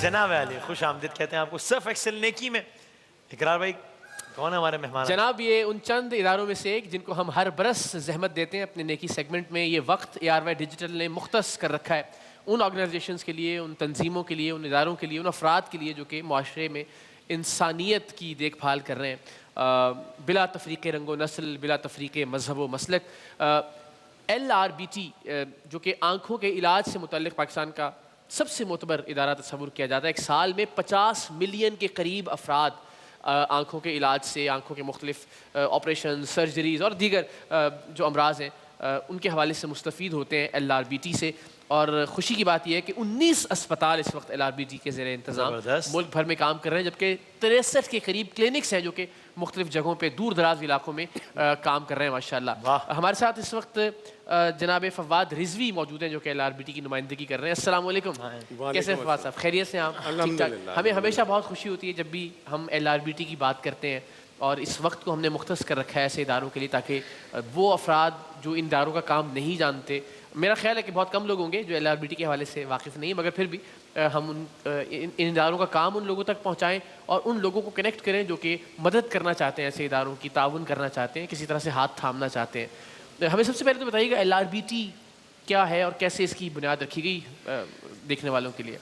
جناب علی خوش آمدید کہتے ہیں آپ کو صرف ایکسل نیکی میں. اقرار بھائی کون ہے ہمارے مہمان؟ جناب یہ ان چند اداروں میں سے ایک جن کو ہم ہر برس زحمت دیتے ہیں اپنے نیکی سیگمنٹ میں. یہ وقت ARY ڈیجیٹل نے مختص کر رکھا ہے ان آرگنائزیشنز کے لیے, ان تنظیموں کے لیے, ان اداروں کے لیے, ان افراد کے لیے جو کہ معاشرے میں انسانیت کی دیکھ بھال کر رہے ہیں بلا تفریق رنگ و نسل, بلا تفریق مذہب و مسلک. LRBT جو کہ آنکھوں کے علاج سے متعلق پاکستان کا سب سے معتبر ادارہ تصور کیا جاتا ہے. ایک سال میں 50 ملین کے قریب افراد آنکھوں کے علاج سے, آنکھوں کے مختلف آپریشن, سرجریز اور دیگر جو امراض ہیں ان کے حوالے سے مستفید ہوتے ہیں LRBT سے. اور خوشی کی بات یہ ہے کہ 19 اسپتال اس وقت LRBT کے زیر انتظام ملک بھر میں کام کر رہے ہیں, جبکہ 63 کے قریب کلینکس ہیں جو کہ مختلف جگہوں پہ دور دراز علاقوں میں کام کر رہے ہیں ماشاءاللہ. ہمارے ساتھ اس وقت جناب فواد رضوی موجود ہیں جو کہ LRBT کی نمائندگی کر رہے ہیں. السلام علیکم. کیسے فواد صاحب, خیریت سے آپ؟ ہمیں ہمیشہ بہت خوشی ہوتی ہے جب بھی ہم LRBT کی بات کرتے ہیں, اور اس وقت کو ہم نے مختص کر رکھا ہے ایسے اداروں کے لیے تاکہ وہ افراد جو ان اداروں کا کام نہیں جانتے, میرا خیال ہے کہ بہت کم لوگ ہوں گے جو LRBT کے حوالے سے واقف نہیں ہیں, مگر پھر بھی ہم ان اداروں کا کام ان لوگوں تک پہنچائیں اور ان لوگوں کو کنیکٹ کریں جو کہ مدد کرنا چاہتے ہیں, ایسے اداروں کی تعاون کرنا چاہتے ہیں, کسی طرح سے ہاتھ تھامنا چاہتے ہیں. ہمیں سب سے پہلے تو بتائیے گا LRBT کیا ہے اور کیسے اس کی بنیاد رکھی گئی دیکھنے والوں کے لیے؟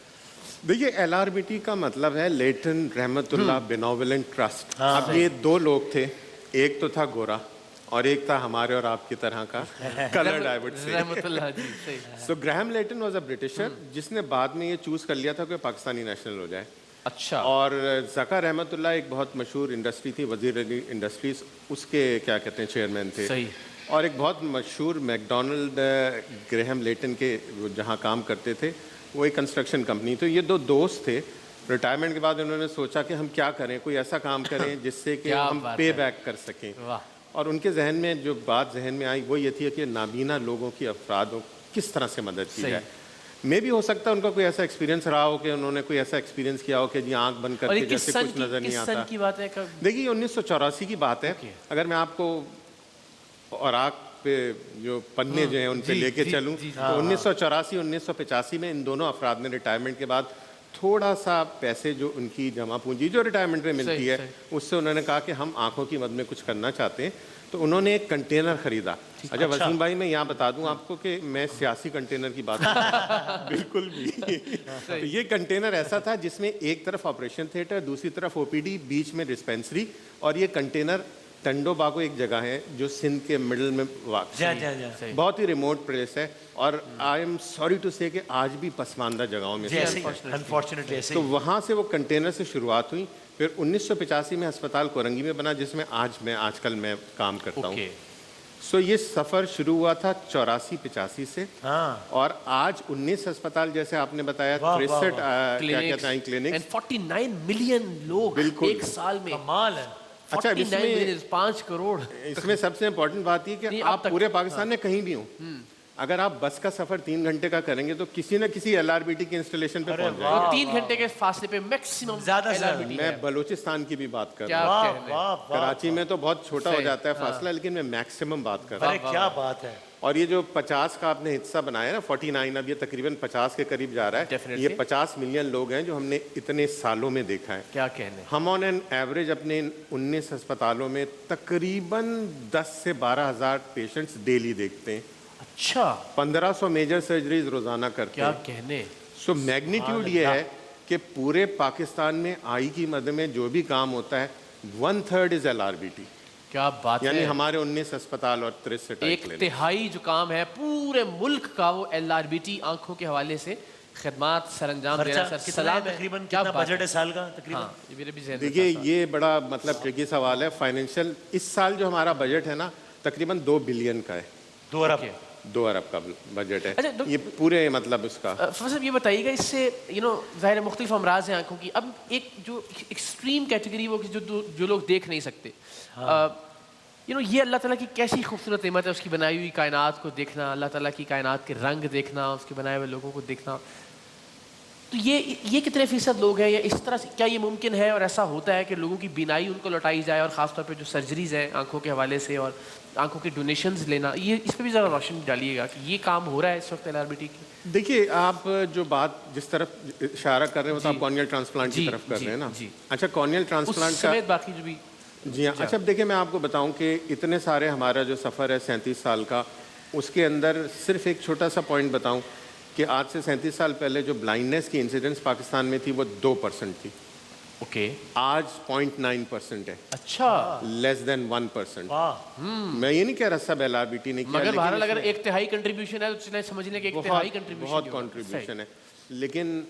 دیکھیے LRBT کا مطلب ہے لیٹن رحمت اللہ بینوولنٹ ٹرسٹ. اب یہ دو لوگ تھے, ایک تو تھا گورا اور ایک تھا ہمارے اور آپ کی طرح کا کلرڈ, آئی وڈ سے. رحمت اللہ جی. سو گراہم لیٹن واز اے برٹشر جس نے بعد میں یہ چوز کر لیا تھا کہ پاکستانی نیشنل ہو جائے. اچھا. اور زکا رحمت اللہ ایک بہت مشہور انڈسٹری تھی, وزیر علی انڈسٹریز, اس کے کیا کہتے ہیں چیئرمین تھے. اور ایک بہت مشہور میکڈونلڈ گراہم لیٹن کے جہاں کام کرتے تھے وہ ایک کنسٹرکشن کمپنی. تو یہ دو دوست تھے. ریٹائرمنٹ کے بعد انہوں نے سوچا کہ ہم کیا کریں, کوئی ایسا کام کریں جس سے کہ ہم پے بیک کر سکیں. اور ان کے ذہن میں جو بات ذہن میں آئی وہ یہ تھی کہ نابینا لوگوں کی, افرادوں کس طرح سے مدد کی جائے. میں بھی ہو سکتا ہے ان کا کوئی ایسا ایکسپیرینس رہا ہو کہ انہوں نے کوئی ایسا ایکسپیرینس کیا ہو کہ جی آنکھ بند کر کے جیسے کچھ نظر نہیں آتا. دیکھیے 1984 کی بات ہے. اگر میں آپ کو اوراق پہ جو پنے جو ہیں ان پہ لے کے چلوں تو 1984-1985 میں ان دونوں افراد نے ریٹائرمنٹ کے بعد تھوڑا سا پیسے جو ان کی جمع پونجی جو ریٹائرمنٹ پہ ملتی ہے اس سے انہوں نے کہا کہ ہم آنکھوں کی مد میں کچھ کرنا چاہتے ہیں. تو انہوں نے ایک کنٹینر خریدا. اچھا وسیم بھائی میں یہاں بتا دوں آپ کو کہ میں سیاسی کنٹینر کی بات بالکل بھی. یہ کنٹینر ایسا تھا جس میں ایک طرف آپریشن تھیٹر, دوسری طرف OPD, بیچ میں ڈسپینسری. اور یہ کنٹینر ٹنڈو باغو ایک جگہ ہے جو سندھ کے مڈل میں واقع ہے, بہت ہی ریموٹ پلیس ہے. اور آئی ایم سوری ٹو سے کہ آج بھی پسماندہ جگہوں میں سے. تو وہاں سے وہ کنٹینر سے شروعات ہوئی. پھر 1985 میں ہسپتال کورنگی میں بنا جس میں آج کل میں کام کرتا ہوں. سو یہ سفر شروع ہوا تھا 84-85 سے, اور آج 19 ہسپتال جیسے آپ نے بتایا, 63 کلینکس, 49 ملین لوگ ایک سال میں. کمال ہے. اچھا اس میں 5 کروڑ. اس میں سب سے امپورٹنٹ بات یہ کہ آپ پورے پاکستان میں کہیں بھی ہوں, اگر آپ بس کا سفر 3 گھنٹے کا کریں گے تو کسی نہ کسی LRBT کی انسٹالیشن پہ پہنچ جائیں گے. 3 گھنٹے کے فاصلے پہ میکسیمم زیادہ میں بلوچستان کی بھی بات کر رہا ہوں. کراچی میں تو بہت چھوٹا ہو جاتا ہے فاصلہ, لیکن میں میکسیمم بات کر رہا ہوں. کیا بات ہے. اور یہ جو 50 کا آپ نے حصہ بنایا نا 49, اب یہ تقریباً 50 کے قریب جا رہا ہے. یہ 50 ملین لوگ ہیں جو ہم نے اتنے سالوں میں دیکھا ہے. کیا کہنے. ہم آن این ایوریج اپنے 19 ہسپتالوں میں تقریباً 10 سے 12 ہزار پیشنٹس ڈیلی دیکھتے ہیں. اچھا. 1500 میجر سرجریز روزانہ کرتے ہیں. کیا کہنے. سو میگنیٹیوڈ یہ ہے کہ پورے پاکستان میں آئی کی مد میں جو بھی کام ہوتا ہے 1/3 از LRBT. کیا بات ہے. یعنی ہمارے 19 اسپتال اور 63 ایک تہائی جو کام ہے پورے ملک کا وہ LRBT آنکھوں کے حوالے سے خدمات سر انجام دے رہا ہے. سر کی سلام. تقریباً کتنا بجٹ ہے سال کا تقریباً؟ دیکھیے یہ بڑا مطلب ٹرکی سوال ہے. فائنینشیل اس سال جو ہمارا بجٹ ہے نا تقریباً 2 بلین کا ہے. 2 ارب کا بجٹ ہے. یہ پورے مطلب اس کا. صاحب یہ بتائیے گا اس سے ظاہر مختلف امراض ہیں آنکھوں کی. اب ایک جو ایکسٹریم کیٹیگری وہ جو لوگ دیکھ نہیں سکتے, یہ اللہ تعالیٰ کی کیسی خوبصورت نعمت ہے, اس کی بنائی ہوئی کائنات کو دیکھنا, اللہ تعالیٰ کی کائنات کے رنگ دیکھنا, اس کے بنائے ہوئے لوگوں کو دیکھنا. تو یہ کتنے فیصد لوگ ہیں، یا اس طرح سے کیا یہ ممکن ہے اور ایسا ہوتا ہے کہ لوگوں کی بینائی ان کو لوٹائی جائے، اور خاص طور پہ جو سرجریز ہیں آنکھوں کے حوالے سے اور آنکھوں کے ڈونیشنز لینا، یہ اس پہ بھی ذرا روشنی ڈالیے گا کہ یہ کام ہو رہا ہے اس وقت LRBT کی؟ دیکھیے آپ جو بات جس طرف اشارہ کر رہے ہیں وہ تو آپ کارنیل ٹرانسپلانٹ کی طرف کر رہے ہیں نا. اچھا کارنیل ٹرانسپلانٹ کا باقی جو بھی جی ہاں. اچھا دیکھیں میں آپ کو بتاؤں کہ اتنے سارے ہمارا جو سفر ہے 37 سال کا، اس کے اندر صرف ایک چھوٹا سا پوائنٹ بتاؤں کہ آج سے 37 سال پہلے جو بلائنڈنس کی انسیڈنس پاکستان میں تھی وہ 2% تھی. اوکے. آج 0.9% ہے. اچھا. لیس دین 1%. میں یہ نہیں کہہ رہا سب LRBT نے کیا، مگر بہرحال اگر ایک تہائی کنٹریبیوشن ہے تو سمجھنے کہ ایک تہائی کنٹریبیوشن بہت کنٹریبیوشن ہے. لیکن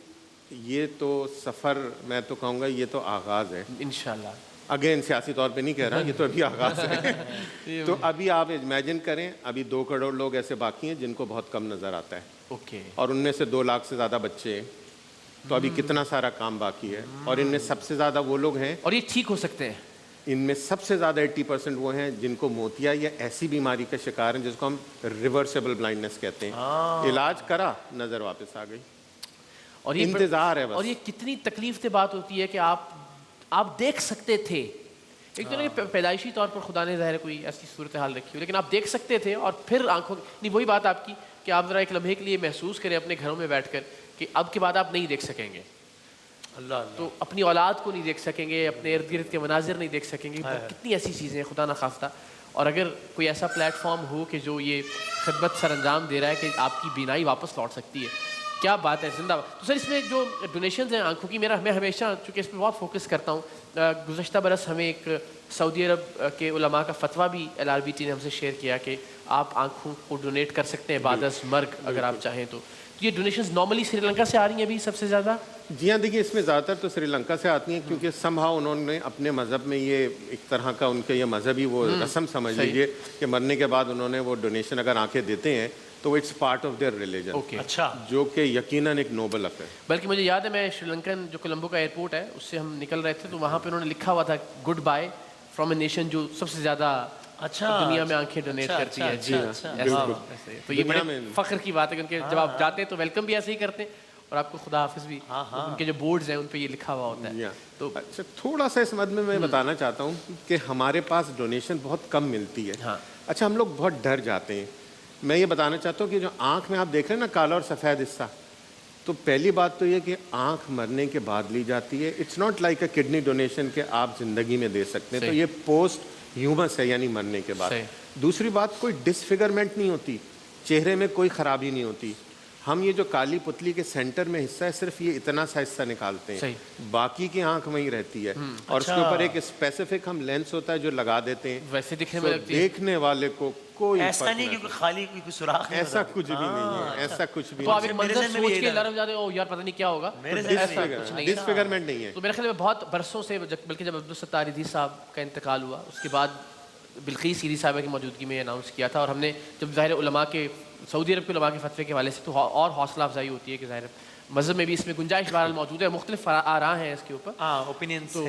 یہ تو سفر میں تو کہوں گا یہ تو آغاز ہے انشاءاللہ. اگین سیاسی طور پہ نہیں کہہ رہا، یہ تو ابھی آغاز ہے. تو ابھی آپ امیجن کریں ابھی 2 کروڑ لوگ ایسے باقی ہیں جن کو بہت کم نظر آتا ہے. اوکے. اور ان میں سے 2 لاکھ سے زیادہ بچے ہیں. تو ابھی کتنا سارا کام باقی ہے. اور ان میں سب سے زیادہ وہ لوگ ہیں، اور یہ ٹھیک ہو سکتے ہیں، ان میں سب سے زیادہ 80% وہ ہیں جن کو موتیا یا ایسی بیماری کا شکار ہیں جس کو ہم ریورسیبل بلائنڈنس کہتے ہیں. علاج کرا نظر واپس آ گئی، اور یہ انتظار ہے بس. اور یہ کتنی تکلیف دہ بات ہوتی ہے کہ آپ دیکھ سکتے تھے. ایک تو نہیں پیدائشی طور پر خدا نے ظاہر کوئی ایسی صورتحال رکھی ہو، لیکن آپ دیکھ سکتے تھے. اور پھر آنکھوں نہیں، وہی بات آپ کی کہ آپ ذرا ایک لمحے کے لیے محسوس کریں اپنے گھروں میں بیٹھ کر کہ اب کے بعد آپ نہیں دیکھ سکیں گے. تو اپنی اولاد کو نہیں دیکھ سکیں گے، اپنے ارد گرد کے مناظر نہیں دیکھ سکیں گے. کتنی ایسی چیزیں ہیں خدا نخواستہ. اور اگر کوئی ایسا پلیٹ فارم ہو کہ جو یہ خدمت سر انجام دے رہا ہے کہ آپ کی بینائی واپس لوٹ سکتی ہے، کیا بات ہے، زندہ باد. تو سر اس میں جو ڈونیشنز ہیں آنکھوں کی، میں ہمیشہ چونکہ اس پہ بہت فوکس کرتا ہوں. گزشتہ برس ہمیں ایک سعودی عرب کے علماء کا فتویٰ بھی LRBT نے ہم سے شیئر کیا کہ آپ آنکھوں کو ڈونیٹ کر سکتے ہیں بعد از مرگ اگر آپ چاہیں تو. یہ ڈونیشنز نارملی سری لنکا سے آ رہی ہیں ابھی سب سے زیادہ؟ جی ہاں دیکھیے اس میں زیادہ تر تو سری لنکا سے آتی ہیں، کیونکہ سمہاؤ انہوں نے اپنے مذہب میں یہ ایک طرح کا ان کے یہ مذہبی وہ رسم سمجھ لیجیے کہ مرنے کے بعد انہوں نے وہ ڈونیشن اگر آنکھیں دیتے ہیں تو it's part of their religion. اچھا. جو کہ یقیناً ایک نوبل اپ ہے. بلکہ مجھے یاد ہے میں شری لنکن جو کولمبو کا ایئرپورٹ ہے اس سے ہم نکل رہے تھے تو وہاں پہ انہوں نے لکھا ہوا تھا good by from a nation جو سب سے زیادہ دنیا میں آنکھیں ڈونیٹ کرتی ہے. جی تو یہ بڑے فخر کی بات ہے کیونکہ جب آپ جاتے ہیں تو ویلکم بھی ایسے ہی کرتے ہیں اور آپ کو خدا حافظ بھی ان کے جو بورڈز ہیں ان پہ یہ لکھا ہوا ہوتا ہے. تو اچھا تھوڑا سا اس مد میں بتانا چاہتا ہوں کہ ہمارے پاس ڈونیشن بہت کم ملتی ہے. اچھا ہم لوگ بہت ڈر جاتے ہیں. میں یہ بتانا چاہتا ہوں کہ جو آنکھ میں آپ دیکھ رہے ہیں نا کالا اور سفید حصہ، تو پہلی بات تو یہ کہ آنکھ مرنے کے بعد لی جاتی ہے. It's not like a kidney donation کہ آپ زندگی میں دے سکتے ہیں. تو یہ پوسٹ ہیومس ہے یعنی مرنے کے بعد. دوسری بات کوئی ڈسفگرمنٹ نہیں ہوتی، چہرے میں کوئی خرابی نہیں ہوتی. ہم یہ جو کالی پتلی کے سینٹر میں حصہ ہے صرف یہ اتنا سا حصہ نکالتے ہیں، باقی کی آنکھ وہیں رہتی ہے. اور اس کے اوپر ایک اسپیسیفک ہم لینس ہوتا ہے جو لگا دیتے ہیں، ویسے دیکھنے والے کو کوئی ایسا نہیں کہ خالی کوئی سوراخ، ایسا کچھ بھی نہیں ہے. ایسا کچھ بھی تو آپ ایک منظر سوچ کے لرم جاتے ہو یار پتہ نہیں کیا ہوگا. ڈسفگرمنٹ نہیں ہے. تو میرے خیال میں بہت برسوں سے، بلکہ جب عبدالستار ادریس صاحب کا انتقال ہوا اس کے بعد بلقیس ادریس صاحبہ کی موجودگی میں اناؤنس کیا تھا. اور ہم نے جب ظاہر علماء کے سعودی عرب کے علماء کے فتوے کے حوالے سے تو اور حوصلہ افزائی ہوتی ہے کہ ظاہر مذہب میں بھی اس میں گنجائش بہرحال موجود ہے، مختلف آراء ہیں اس کے اوپر. اوپینینز تو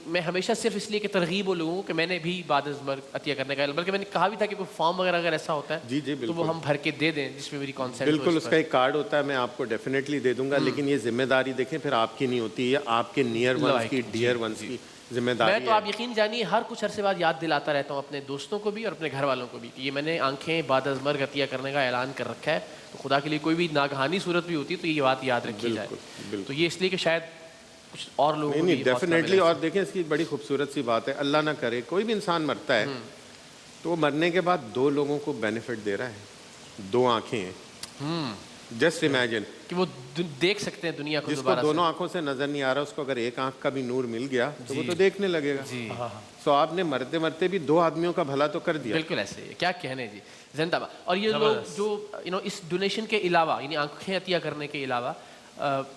میں ہمیشہ صرف اس لیے کہ ترغیب ہو لوگوں کو کہ میں نے بھی بعد از مرگ عطیہ کرنے کا، بلکہ میں نے کہا بھی تھا کہ کوئی فارم وغیرہ اگر ایسا ہوتا ہے تو وہ ہم بھر کے دے دیں جس میں میری کانسیپٹ. بالکل اس کا ایک کارڈ ہوتا ہے، میں آپ کو ڈیفینیٹلی دے دوں گا. لیکن یہ ذمہ داری دیکھیں پھر آپ کی نہیں ہوتی ہے، آپ کے نیئر ونس کی، ڈیئر ونس کی ذمہ داری. میں تو آپ یقین جانیے ہر کچھ عرصے بعد یاد دلاتا رہتا ہوں اپنے دوستوں کو بھی اور اپنے گھر والوں کو بھی کہ یہ میں نے آنکھیں بعد از مرگ عطیہ کرنے کا اعلان کر رکھا ہے. تو خدا کے لیے کوئی بھی ناگہانی صورت بھی ہوتی ہے تو یہ بات یاد رکھی جائے. تو یہ اس لیے کہ شاید کچھ اور لوگ نہیں ڈیفینیٹلی. اور دیکھیں اس کی بڑی خوبصورت سی بات ہے، اللہ نہ کرے کوئی بھی انسان مرتا ہے تو وہ مرنے کے بعد 2 لوگوں کو بینیفٹ دے رہا ہے. 2 آنکھیں ہیں. جسٹ امیجن کہ وہ دیکھ سکتے ہیں دنیا کو. جس کو دونوں آنکھوں سے نظر نہیں آ رہا اس کو اگر ایک آنکھ کا بھی نور مل گیا تو وہ تو دیکھنے لگے گا. سو آپ نے مرتے مرتے بھی 2 آدمیوں کا بھلا تو کر دیا. بالکل ایسے ہی کیا کہنے جی زندہ باد. اور یہ لوگ جو اس ڈونیشن کے علاوہ یعنی آنکھیں عطیہ کرنے کے علاوہ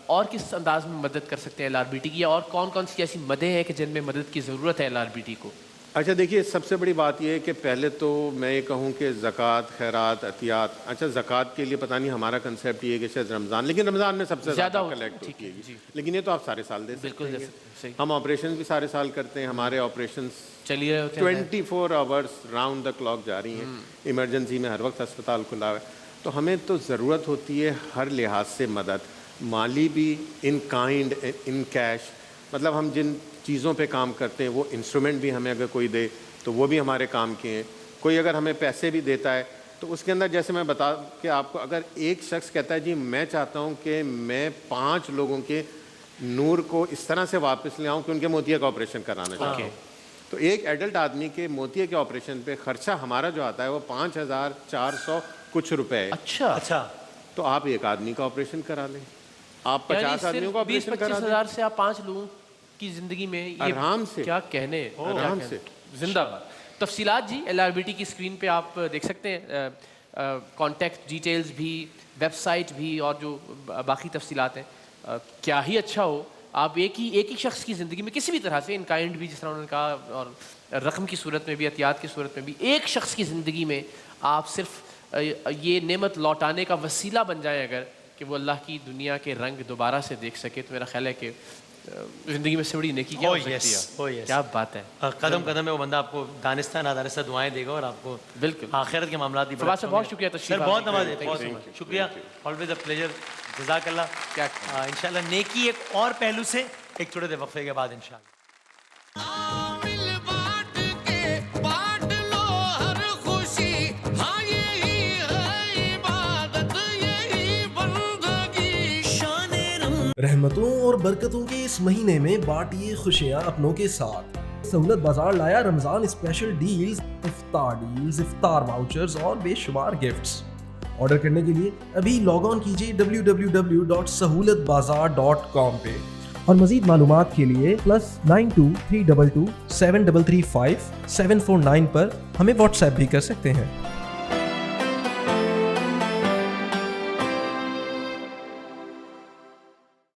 اور کس انداز میں مدد کر سکتے ہیں LRBT کی، اور کون کون سی ایسی مدیں ہیں کہ جن میں مدد کی ضرورت ہے LRBT کو؟ اچھا دیکھیے سب سے بڑی بات یہ ہے کہ پہلے تو میں یہ کہوں کہ زکوٰۃ، خیرات، عطیات. اچھا زکوٰۃ کے لیے پتہ نہیں ہمارا کنسیپٹ یہ ہے کہ شاید رمضان، لیکن رمضان میں سب سے زیادہ کلیکٹ ہوتی ہے. لیکن یہ تو آپ سارے سال دے سکتے ہیں. ہم آپریشن بھی سارے سال کرتے ہیں، ہمارے آپریشنس چلی رہے ہوتے ہیں 24 آورس راؤنڈ دا کلاک جاری ہیں. ایمرجنسی میں ہر وقت ہسپتال کھلا ہے. تو ہمیں تو ضرورت ہوتی ہے ہر لحاظ سے مدد. مالی بھی ان کائنڈ ان کیش، مطلب ہم جن چیزوں پہ کام کرتے ہیں وہ انسٹرومنٹ بھی ہمیں اگر کوئی دے تو وہ بھی ہمارے کام کے ہیں. کوئی اگر ہمیں پیسے بھی دیتا ہے تو اس کے اندر جیسے میں بتا کہ آپ کو اگر ایک شخص کہتا ہے جی میں چاہتا ہوں کہ میں 5 لوگوں کے نور کو اس طرح سے واپس لے آؤں کہ ان کے موتیے کا آپریشن کرانا چاہتا ہوں، تو ایک ایڈلٹ آدمی کے موتیے کے آپریشن پہ خرچہ ہمارا جو آتا ہے وہ 5400 کچھ روپے ہے. اچھا تو آپ ایک آدمی کا آپریشن کرا لیں، آپ 50 آدمیوں کا آپریشن کرا 20-25 ہزار سے آپ 5 لوگوں کی زندگی میں آرام سے، کیا کہنے، آرام سے. زندہ باد. تفصیلات جی LRBT کی اسکرین پہ آپ دیکھ سکتے ہیں، کانٹیکٹ ڈیٹیلز بھی، ویب سائٹ بھی، اور جو باقی تفصیلات ہیں. کیا ہی اچھا ہو آپ ایک ہی شخص کی زندگی میں کسی بھی طرح سے ان کائنڈ بھی، جس طرح انہوں نے کہا، اور رقم کی صورت میں بھی، عطیات کی صورت میں بھی، ایک شخص کی زندگی میں آپ صرف یہ نعمت لوٹانے کا وسیلہ بن جائیں اگر، کہ وہ اللہ کی دنیا کے رنگ دوبارہ سے دیکھ سکے، تو میرا خیال ہے کہ زندگی میں سے بڑی نیکی کیا ہو سکتی ہے. کیا بات ہے. قدم قدم میں وہ بندہ آپ کو دانستہ نادانستہ دعائیں دے گا اور آپ کو بالکل آخرت کے معاملات بھی. فواز صاحب بہت شکریہ تشریف سر، بہت نوازے، بہت شکریہ، آلویز اے پلیجر. جزاک اللہ. کیا انشاءاللہ نیکی ایک اور پہلو سے ایک چھوٹے سے وقفے کے بعد انشاءاللہ. رحمتوں اور برکتوں کے اس مہینے میں بانٹیے خوشیاں اپنوں کے ساتھ. سہولت بازار لایا رمضان اسپیشل ڈیلز، افطار واؤچرز اور بے شمار گفٹس. آرڈر کرنے کے لیے ابھی لاگ آن کیجیے www.sahulatbazaar.com پہ، اور مزید معلومات کے لیے +92 322 7335 749 پر ہمیں واٹس ایپ بھی کر سکتے ہیں.